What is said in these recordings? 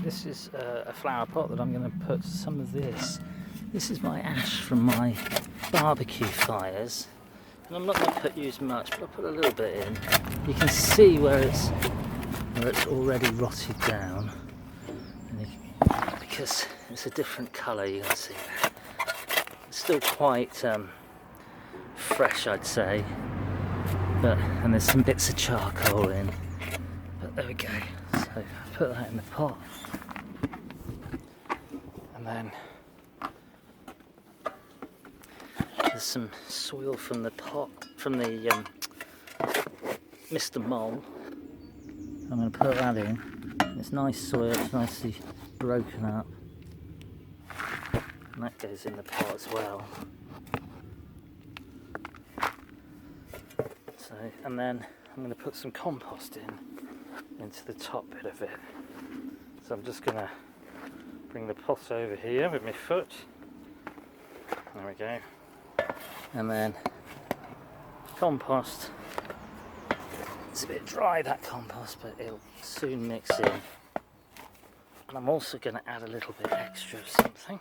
this is a flower pot that I'm going to put some of this. This is my ash from my barbecue fires. And I'm not going to use much, but I'll put a little bit in. You can see where it's already rotted down. Because it's a different colour, you can see that. It's still quite fresh, I'd say. And there's some bits of charcoal in. But there we go. So I put that in the pot. And then there's some soil from the pot, from the Mr. Mole. I'm going to put that in. It's nice soil, it's nicely broken up. And that goes in the pot as well. So, and then I'm going to put some compost into the top bit of it. So I'm just going to bring the pot over here with my foot. There we go. And then compost. It's a bit dry, that compost, but it'll soon mix in. And I'm also going to add a little bit extra of something.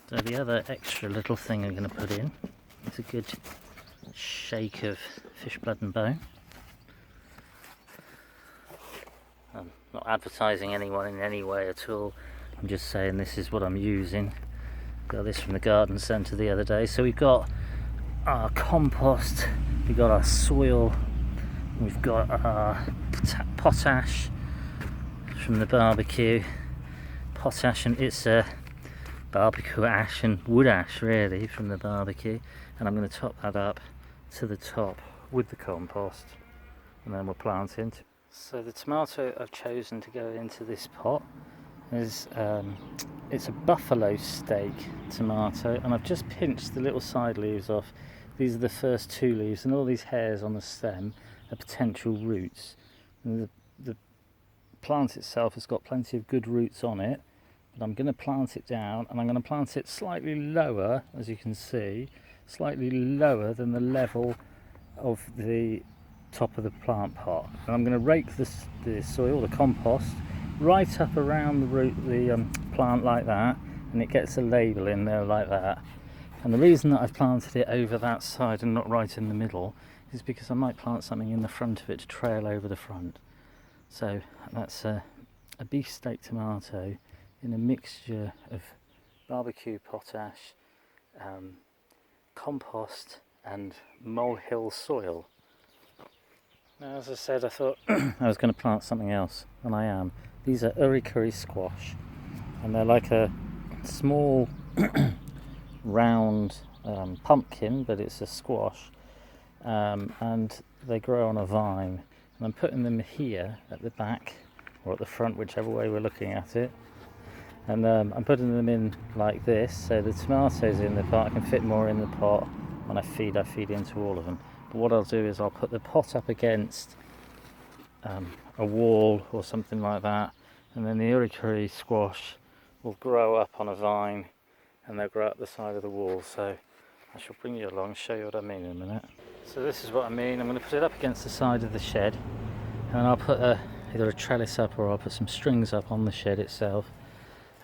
So the other extra little thing I'm going to put in is a good shake of fish blood and bone. I'm not advertising anyone in any way at all. I'm just saying this is what I'm using. Got this from the garden centre the other day. So we've got our compost, we've got our soil, we've got our potash from the barbecue. Potash, and it's a barbecue ash and wood ash really from the barbecue. And I'm going to top that up to the top with the compost, and then we'll plant it. So the tomato I've chosen to go into this pot is it's a buffalo steak tomato, and I've just pinched the little side leaves off. These are the first two leaves, and all these hairs on the stem are potential roots. And the plant itself has got plenty of good roots on it, but I'm going to plant it down, and I'm going to plant it slightly lower, as you can see, slightly lower than the level of the top of the plant pot. And I'm going to rake the soil, the compost, right up around the root, the plant like that, and it gets a label in there like that. And the reason that I've planted it over that side and not right in the middle is because I might plant something in the front of it to trail over the front. So that's a beefsteak tomato in a mixture of barbecue potash, compost and molehill soil. Now, as I said, I thought I was going to plant something else, and I am. These are uricary squash, and they're like a small round pumpkin, but it's a squash, and they grow on a vine. And I'm putting them here at the back or at the front, whichever way we're looking at it. And I'm putting them in like this, so the tomatoes in the pot, I can fit more in the pot. When I feed into all of them. But what I'll do is I'll put the pot up against a wall or something like that, and then the uricary squash will grow up on a vine, and they'll grow up the side of the wall. So I shall bring you along, show you what I mean in a minute. So this is what I mean. I'm going to put it up against the side of the shed, and I'll put either a trellis up, or I'll put some strings up on the shed itself,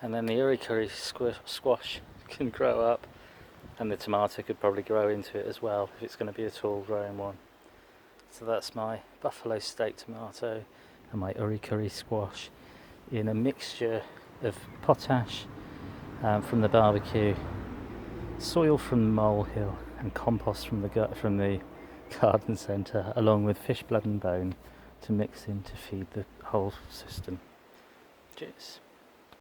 and then the uricary squash can grow up, and the tomato could probably grow into it as well if it's going to be a tall growing one. So that's my buffalo steak tomato and my uricary squash in a mixture of potash from the barbecue, soil from the molehill, and compost from the garden centre, along with fish blood and bone to mix in to feed the whole system. Cheers.